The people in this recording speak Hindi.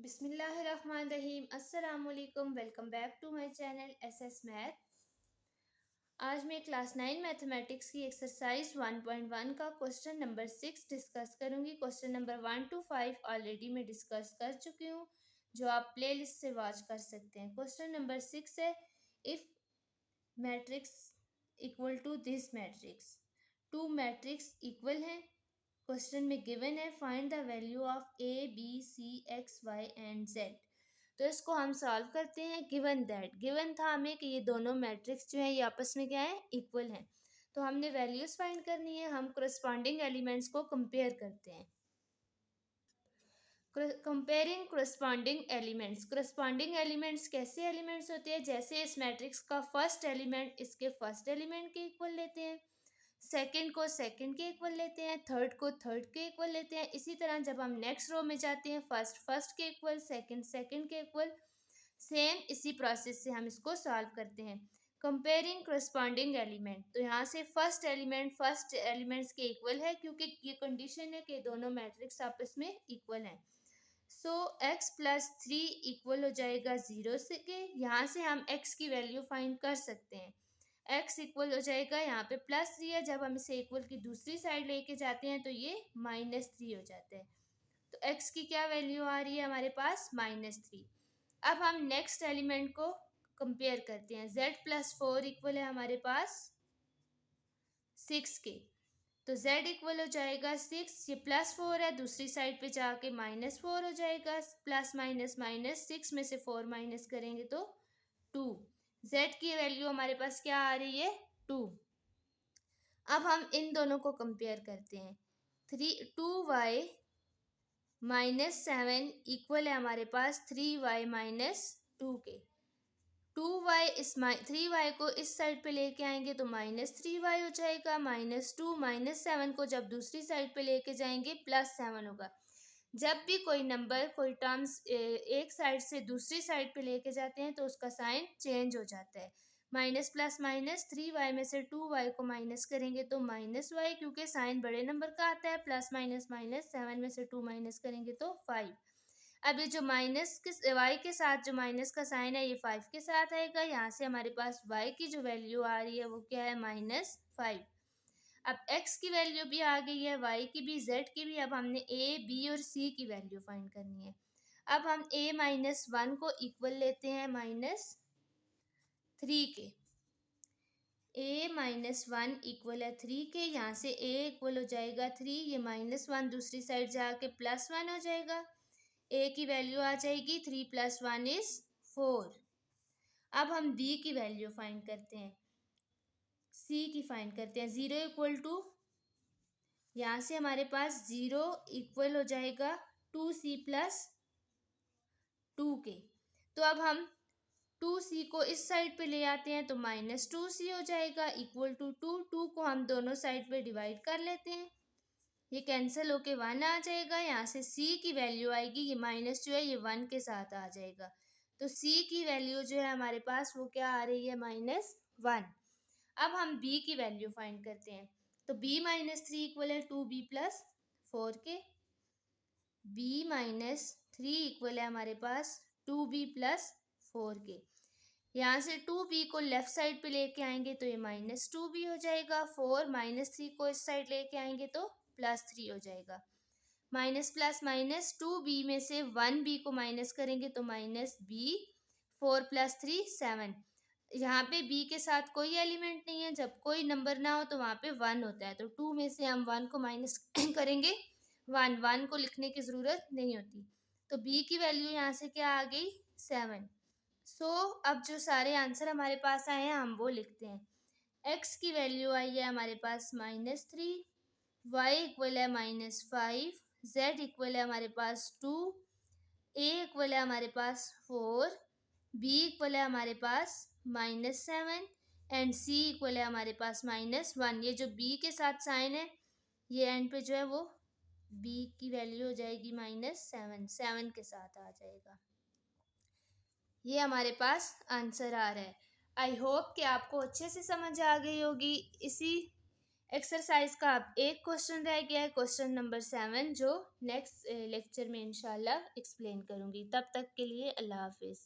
बिस्मिल्लाहिर्रहमानिर्रहीम। अस्सलाम वालेकुम। Welcome back to my channel SS math. आज मैं क्लास 9 मैथमेटिक्स की एक्सरसाइज 1.1 का क्वेश्चन नंबर 6 डिस्कस करूंगी। क्वेश्चन नंबर 1 to 5 ऑलरेडी मैं डिस्कस कर चुकी हूँ, जो आप प्लेलिस्ट से वॉच कर सकते हैं। क्वेश्चन नंबर 6 है, if matrix equal to this matrix, two matrix equal हैं। क्वेश्चन में गिवन है find the value of A B C X Y and Z. तो इसको हम सॉल्व करते हैं। गिवन था हमें कि ये दोनों मैट्रिक्स जो है ये आपस में क्या है, इक्वल हैं। तो हमने वैल्यूज फाइंड करनी है। हम करस्पॉन्डिंग एलिमेंट्स को कंपेयर करते हैं। कंपेयरिंग करस्पॉन्डिंग एलिमेंट्स कैसे एलिमेंट्स होते हैं, जैसे इस मैट्रिक्स का फर्स्ट एलिमेंट इसके फर्स्ट एलिमेंट के इक्वल लेते हैं, सेकंड को सेकंड के इक्वल लेते हैं, थर्ड को थर्ड के इक्वल लेते हैं। इसी तरह जब हम नेक्स्ट रो में जाते हैं, फर्स्ट के इक्वल, सेकंड सेकंड के इक्वल, सेम इसी प्रोसेस से हम इसको सॉल्व करते हैं। कंपेयरिंग करस्पॉन्डिंग एलिमेंट, तो यहाँ से फर्स्ट एलिमेंट्स के इक्वल है, क्योंकि ये कंडीशन है कि दोनों मैट्रिक्स आपस में इक्वल हैं। सो x प्लस 3 इक्वल हो जाएगा 0 से के। यहाँ से हम x की वैल्यू फाइंड कर सकते हैं। x इक्वल हो जाएगा, यहाँ पे +3 है, जब हम इसे इक्वल की दूसरी साइड लेके जाते हैं तो ये -3 हो जाता है। तो x की क्या वैल्यू आ रही है हमारे पास, -3। अब हम नेक्स्ट एलिमेंट को कंपेयर करते हैं। z प्लस 4 इक्वल है हमारे पास 6 के। तो z इक्वल हो जाएगा 6, ये +4 है, दूसरी साइड पे जाके -4 हो जाएगा। प्लस माइनस माइनस, 6 में से 4 माइनस करेंगे तो 2। z की वैल्यू हमारे पास क्या आ रही है, 2। अब हम इन दोनों को कंपेयर करते हैं। 2y -7 इक्वल है हमारे पास 3y -2 के। 3y को इस साइड पे लेके आएंगे तो -3y हो जाएगा। -2 -7 को जब दूसरी साइड पे लेके जाएंगे +7 होगा। जब भी कोई नंबर कोई टर्म्स एक साइड से दूसरी साइड पे लेके जाते हैं तो उसका साइन चेंज हो जाता है। माइनस प्लस माइनस, 3y में से 2y को माइनस करेंगे तो -y, क्योंकि साइन बड़े नंबर का आता है। प्लस माइनस माइनस, 7 में से 2 माइनस करेंगे तो 5। अब ये जो माइनस के वाई के साथ जो माइनस का साइन है ये 5 के साथ आएगा। यहाँ से हमारे पास y की जो वैल्यू आ रही है वो क्या है, -5। अब x की वैल्यू भी आ गई है, y की भी, z की भी। अब हमने a b और c की वैल्यू फाइंड करनी है। अब हम a -1 को इक्वल लेते हैं -3 के। a -1 इक्वल है 3 के। यहाँ से a इक्वल हो जाएगा 3, ये -1 दूसरी साइड जाके +1 हो जाएगा। a की वैल्यू आ जाएगी 3 + 1 = 4। अब हम b की वैल्यू फाइंड करते हैं, c की फाइंड करते हैं। 0 इक्वल टू, यहाँ से हमारे पास 0 इक्वल हो जाएगा 2c + 2 के। तो अब हम 2c को इस साइड पे ले आते हैं तो -2c हो जाएगा, इक्वल टू 2 को हम दोनों साइड पे डिवाइड कर लेते हैं, ये कैंसिल होके 1 आ जाएगा। यहाँ से c की वैल्यू आएगी, ये माइनस जो है ये 1 के साथ आ जाएगा। तो c की वैल्यू जो है हमारे पास वो क्या आ रही है, -1। अब हम b की वैल्यू फाइंड करते हैं। तो b -3 इक्वल है 2b + 4 के। b -3 इक्वल है हमारे पास 2b + 4 के। यहाँ से 2b को लेफ्ट साइड पे लेके आएंगे तो ये -2b हो जाएगा। 4 -3 को इस साइड लेके आएंगे तो +3 हो जाएगा। माइनस प्लस माइनस, 2b में से 1b को माइनस करेंगे तो -b। 4 + 3 7। यहाँ पे b के साथ कोई एलिमेंट नहीं है, जब कोई नंबर ना हो तो वहाँ पे 1 होता है। तो 2 में से हम 1 को माइनस करेंगे, 1 को लिखने की ज़रूरत नहीं होती। तो b की वैल्यू यहाँ से क्या आ गई, 7। अब जो सारे आंसर हमारे पास आए हैं हम वो लिखते हैं। x की वैल्यू आई है हमारे पास -3, y इक्वल है -5, z इक्वल है हमारे पास 2, a इक्वल है हमारे पास 4, b इक्वल है हमारे पास -7 एंड c इक्वल है हमारे पास -1। ये जो b के साथ साइन है ये एंड पे जो है वो b की वैल्यू हो जाएगी -7, 7 के साथ आ जाएगा। ये हमारे पास आंसर आ रहा है। आई होप कि आपको अच्छे से समझ आ गई होगी। इसी एक्सरसाइज का अब एक क्वेश्चन रह गया है, क्वेश्चन नंबर 7, जो नेक्स्ट लेक्चर में इंशाल्लाह एक्सप्लेन करूंगी। तब तक के लिए अल्लाह हाफिज़।